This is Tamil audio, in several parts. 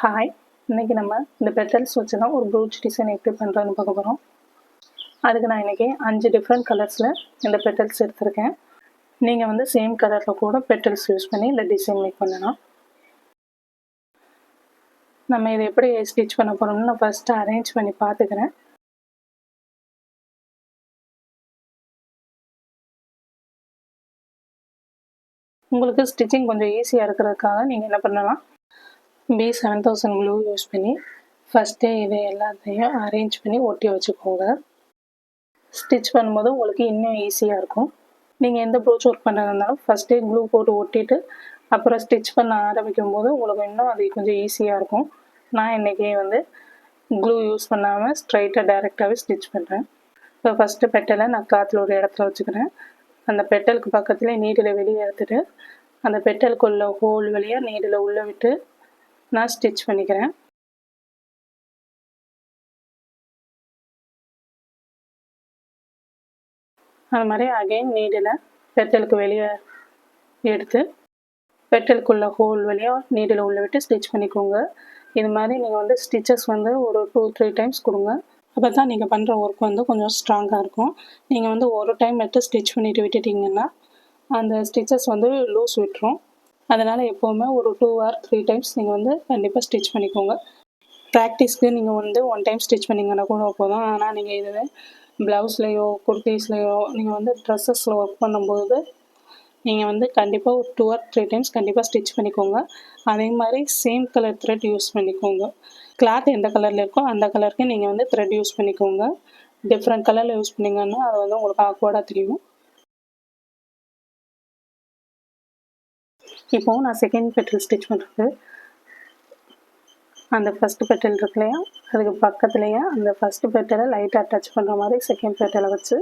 ஹாய், இன்னைக்கு நம்ம இந்த பெட்டல்ஸ் வச்சு தான் ஒரு ப்ரூச் டிசைன் எப்படி பண்ணுறதுன்னு பார்க்க போகிறோம். அதுக்கு நான் இன்றைக்கி 5 டிஃப்ரெண்ட் கலர்ஸில் இந்த பெட்டல்ஸ் எடுத்திருக்கேன். நீங்கள் வந்து சேம் கலரில் கூட பெட்டல்ஸ் யூஸ் பண்ணி இந்த டிசைன் மேக் பண்ணலாம். நம்ம இதை எப்படி ஸ்டிச் பண்ண போகிறோம்னு நான் ஃபஸ்ட்டு அரேஞ்ச் பண்ணி பார்த்துக்கிறேன். உங்களுக்கு ஸ்டிச்சிங் கொஞ்சம் ஈஸியாக இருக்கிறதுக்காக நீங்கள் என்ன பண்ணலாம், B7000 க்ளூ யூஸ் பண்ணி ஃபஸ்ட்டே இதை எல்லாத்தையும் அரேஞ்ச் பண்ணி ஒட்டி வச்சுக்கோங்க. ஸ்டிச் பண்ணும்போது உங்களுக்கு இன்னும் ஈஸியாக இருக்கும். நீங்கள் எந்த ப்ரோச் ஒர்க் பண்ணுறதா இருந்தாலும் ஃபஸ்ட்டே க்ளூ போட்டு ஒட்டிட்டு அப்புறம் ஸ்டிச் பண்ண ஆரம்பிக்கும் போது உங்களுக்கு இன்னும் அது கொஞ்சம் ஈஸியாக இருக்கும். நான் இன்றைக்கி வந்து க்ளூ யூஸ் பண்ணாமல் ஸ்ட்ரைட்டாக டைரெக்டாகவே ஸ்டிச் பண்ணுறேன். இப்போ ஃபஸ்ட்டு பெட்டலை நான் காற்றுல ஒரு இடத்துல வச்சுக்கிறேன். அந்த பெட்டலுக்கு பக்கத்தில் நீடில் வெளியே எடுத்துகிட்டு அந்த பெட்டலுக்கு உள்ள ஹோல் வழியாக நீடில் உள்ளே விட்டு நான் ஸ்டிச் பண்ணிக்கிறேன். அது மாதிரி அகைன் நீடில் பெட்டலுக்கு வெளியே எடுத்து பெட்டலுக்குள்ள ஹோல் வழியாக நீடில் உள்ள விட்டு ஸ்டிச் பண்ணிக்கோங்க. இது மாதிரி நீங்கள் வந்து ஸ்டிச்சஸ் வந்து ஒரு 2-3 டைம்ஸ் கொடுங்க. அப்போ தான் நீங்கள் பண்ணுற ஒர்க் வந்து கொஞ்சம் ஸ்ட்ராங்காக இருக்கும். நீங்கள் வந்து ஒரு டைம் மட்டும் ஸ்டிச் பண்ணிவிட்டு விட்டுட்டிங்கன்னா அந்த ஸ்டிச்சஸ் வந்து லூஸ் விட்டுரும். அதனால் எப்போவுமே ஒரு 2 or 3 டைம்ஸ் நீங்கள் வந்து கண்டிப்பாக ஸ்டிச் பண்ணிக்கோங்க. ப்ராக்டிஸ்க்கு நீங்கள் வந்து 1 டைம் ஸ்டிச் பண்ணிங்கன்னா கூட போதும். ஆனால் நீங்கள் இதுவே ப்ளவுஸ்லேயோ குர்த்தீஸ்லேயோ நீங்கள் வந்து ட்ரெஸ்ஸஸில் ஒர்க் பண்ணும்போது நீங்கள் வந்து கண்டிப்பாக ஒரு 2 or 3 டைம்ஸ் கண்டிப்பாக ஸ்டிச் பண்ணிக்கோங்க. அதே மாதிரி சேம் கலர் த்ரெட் யூஸ் பண்ணிக்கோங்க. கிளாத் எந்த கலரில் இருக்கோ அந்த கலருக்கு நீங்கள் வந்து த்ரெட் யூஸ் பண்ணிக்கோங்க. டிஃப்ரெண்ட் கலரில் யூஸ் பண்ணிங்கன்னா அது வந்து உங்களுக்கு ஆக்வர்டாக தெரியும். இப்போது நான் செகண்ட் பெட்டல் ஸ்டிச் பண்ணுறது அந்த ஃபஸ்ட்டு பெட்டல் இருக்கு இல்லையா, அதுக்கு பக்கத்துலேயே அந்த ஃபஸ்ட்டு பெட்டலை லைட்டாக டச் பண்ணுற மாதிரி செகண்ட் பெட்டலை வச்சு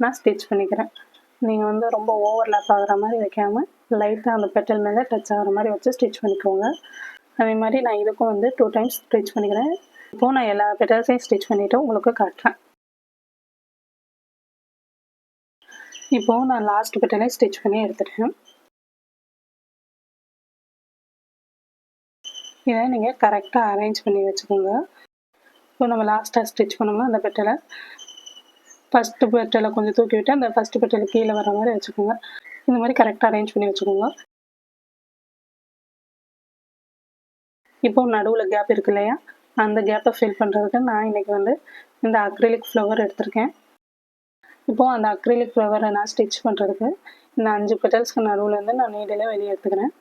நான் ஸ்டிச் பண்ணிக்கிறேன். நீங்கள் வந்து ரொம்ப ஓவர்லாப் ஆகிற மாதிரி வைக்காமல் லைட்டாக அந்த பெட்டல் மேலே டச் ஆகிற மாதிரி வச்சு ஸ்டிச் பண்ணிக்கோங்க. அதே மாதிரி நான் இதுக்கும் வந்து 2 டைம்ஸ் ஸ்டிச் பண்ணிக்கிறேன். இப்போது நான் எல்லா பெட்டல்ஸையும் ஸ்டிச் பண்ணிவிட்டு உங்களுக்கு காட்டுறேன். இப்போது நான் லாஸ்ட் பெட்டலை ஸ்டிச் பண்ணி எடுத்துட்டேன். இதை நீங்கள் கரெக்டாக அரேஞ்ச் பண்ணி வச்சுக்கோங்க. இப்போ நம்ம லாஸ்ட்டாக ஸ்டிச் பண்ணோம்னா அந்த பெட்டலை ஃபஸ்ட்டு பெட்டலை கொஞ்சம் தூக்கி விட்டு அந்த ஃபஸ்ட்டு பெட்டலை கீழே வர மாதிரி வச்சுக்கோங்க. இந்த மாதிரி கரெக்டாக அரேஞ்ச் பண்ணி வச்சுக்கோங்க. இப்போது நடுவில் கேப் இருக்கு இல்லையா, அந்த கேப்பை ஃபில் பண்ணுறதுக்கு நான் இன்றைக்கி வந்து இந்த அக்ரிலிக் ஃப்ளவர் எடுத்திருக்கேன். இப்போது அந்த அக்ரிலிக் ஃப்ளவரை நான் ஸ்டிச் பண்ணுறதுக்கு இந்த 5 பெட்டல்ஸ்க்கு நடுவுலேருந்து நான் நீடில் வெளியே எடுத்துக்கிறேன்.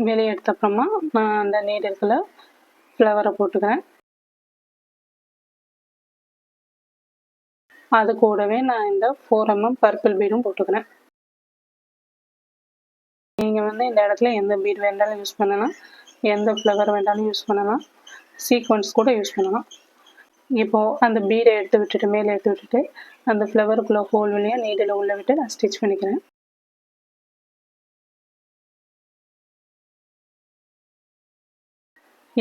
வெளியே எடுத்த அப்புறமா நான் அந்த நீடில்குள்ள ஃப்ளவரை போட்டுக்கிறேன். அது கூடவே நான் இந்த 4 mm பர்பிள் பீடும் போட்டுக்கிறேன். நீங்கள் வந்து இந்த இடத்துல எந்த பீட் வேண்டாலும் யூஸ் பண்ணலாம், எந்த ஃப்ளவர் வேண்டாலும் யூஸ் பண்ணலாம், சீக்வன்ஸ் கூட யூஸ் பண்ணலாம். இப்போது அந்த பீடை எடுத்து விட்டுட்டு மேலே எடுத்து விட்டுட்டு அந்த ஃப்ளவருக்குள்ளே ஹோல் வழியாக நீடில் உள்ள விட்டு நான் ஸ்டிச் பண்ணிக்கிறேன்.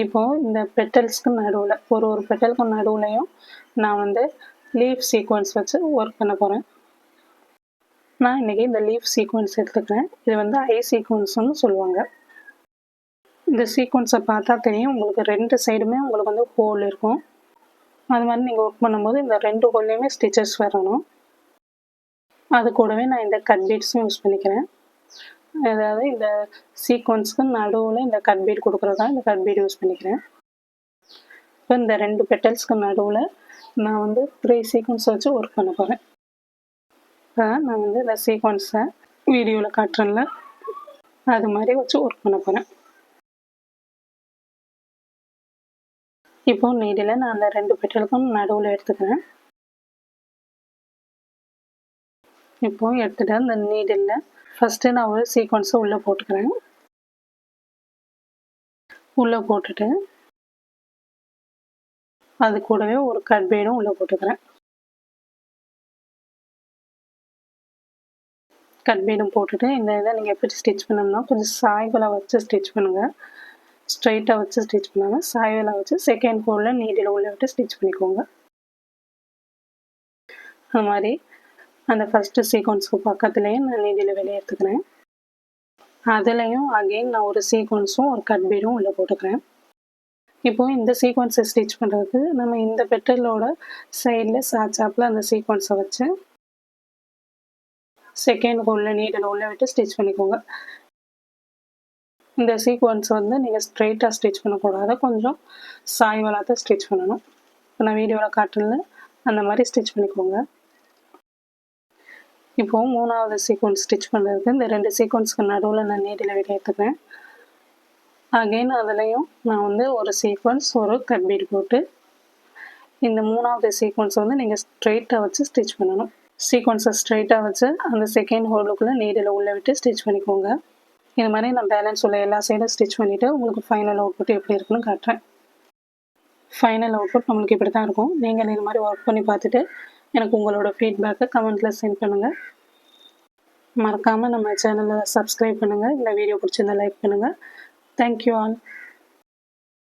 இப்போது இந்த பெட்டல்ஸ்க்கு நடுவில் ஒரு பெட்டலுக்கு நடுவுலையும் நான் வந்து லீஃப் சீக்வன்ஸ் வச்சு ஒர்க் பண்ண போகிறேன். நான் இன்றைக்கி இந்த லீஃப் சீக்வன்ஸ் எடுத்துக்கிறேன். இது வந்து ஐ சீக்வன்ஸ்னு சொல்லுவாங்க. இந்த சீக்வன்ஸை பார்த்தா தெரியும் உங்களுக்கு 2 சைடுமே உங்களுக்கு வந்து ஹோல் இருக்கும். அது மாதிரி நீங்கள் ஒர்க் பண்ணும்போது இந்த 2 ஹோல்லையுமே ஸ்டிச்சஸ் வரணும். அது கூடவே நான் இந்த கட் பீட்ஸும் யூஸ் பண்ணிக்கிறேன். அதாவது இந்த சீக்வன்ஸ்க்கு நடுவில் இந்த கட் பீட் கொடுக்குறதா இந்த கட் பீட் யூஸ் பண்ணிக்கிறேன். இப்போ இந்த 2 பெட்டல்ஸ்க்கு நடுவில் நான் வந்து 3 சீக்வன்ஸ் வச்சு ஒர்க் பண்ண போகிறேன். இப்போ நான் வந்து இந்த சீக்வன்ஸை வீடியோவில் காட்டுறேன்ல, அது மாதிரி வச்சு ஒர்க் பண்ண போகிறேன். இப்போ நீடில் நான் அந்த 2 பெட்டலுக்கும் நடுவில் எடுத்துக்கிறேன். இப்போது எடுத்துகிட்டு அந்த நீடில் ஃபஸ்ட்டு நான் ஒரு சீக்வன்ஸை உள்ளே போட்டுக்கிறேன். உள்ளே போட்டுட்டு அது கூடவே ஒரு கட் பீடும் உள்ளே போட்டுக்கிறேன். கட் பீடும் போட்டுட்டு இந்த இதை நீங்கள் எப்படி ஸ்டிச் பண்ணணும்னா கொஞ்சம் சாய்வலாக வச்சு ஸ்டிச் பண்ணுங்கள். ஸ்ட்ரைட்டாக வச்சு ஸ்டிச் பண்ணாமல் சாய்வலாக வச்சு செகண்ட் ஹோலில் நீடில் உள்ள விட்டு ஸ்டிச் பண்ணிக்கோங்க. அது மாதிரி அந்த ஃபஸ்ட்டு சீக்வன்ஸுக்கு பக்கத்துலேயே நான் நீடில் வெளியே எடுத்துக்கிறேன். அதுலேயும் அகெயின் நான் ஒரு சீக்வன்ஸும் ஒரு கட் பீடும் உள்ளே போட்டுக்கிறேன். இப்போது இந்த சீக்வன்ஸை ஸ்டிச் பண்ணுறதுக்கு நம்ம இந்த பெட்டலோட சைடில் சாச்சாப்பில் அந்த சீக்வன்ஸை வச்சு செகண்ட் ஹோலில் நீடில் உள்ளே விட்டு ஸ்டிச் பண்ணிக்கோங்க. இந்த சீக்வன்ஸ் வந்து நீங்கள் ஸ்ட்ரெயிட்டாக ஸ்டிச் பண்ணக்கூடாது, கொஞ்சம் சாய்வலாக ஸ்டிச் பண்ணணும். இப்போ நான் வீடியோவில் காட்டுறதுல அந்த மாதிரி ஸ்டிச் பண்ணிக்கோங்க. இப்போது 3வது சீக்வன்ஸ் ஸ்டிச் பண்ணுறதுக்கு இந்த 2 சீக்வன்ஸ்க்கு நடுவில் நான் நீடில் வெளியே எடுத்துக்கிறேன். அகெயின் அதுலேயும் நான் வந்து ஒரு சீக்வன்ஸ் ஒரு கட் பீட் போட்டு இந்த 3வது சீக்வன்ஸ் வந்து நீங்கள் ஸ்ட்ரெயிட்டாக வச்சு ஸ்டிச் பண்ணணும். சீக்வன்ஸை ஸ்ட்ரெயிட்டாக வச்சு அந்த செகண்ட் ஹோலுக்குள்ளே நீடில் உள்ளே விட்டு ஸ்டிச் பண்ணிக்கோங்க. இது மாதிரி நான் பேலன்ஸ் உள்ள எல்லா சைடும் ஸ்டிச் பண்ணிவிட்டு உங்களுக்கு ஃபைனல் அவுட்புட் எப்படி இருக்குன்னு காட்டுறேன். ஃபைனல் அவுட்புட் நம்மளுக்கு இப்படி தான் இருக்கும். நீங்கள் இது மாதிரி ஒர்க் பண்ணி பார்த்துட்டு எனக்கு உங்களோட ஃபீட்பேக்கை கமெண்ட்டில் சென்ட் பண்ணுங்கள். மறக்காமல் நம்ம சேனலை சப்ஸ்கிரைப் பண்ணுங்கள். இந்த வீடியோ பிடிச்சிருந்தா லைக் பண்ணுங்கள். Thank you all.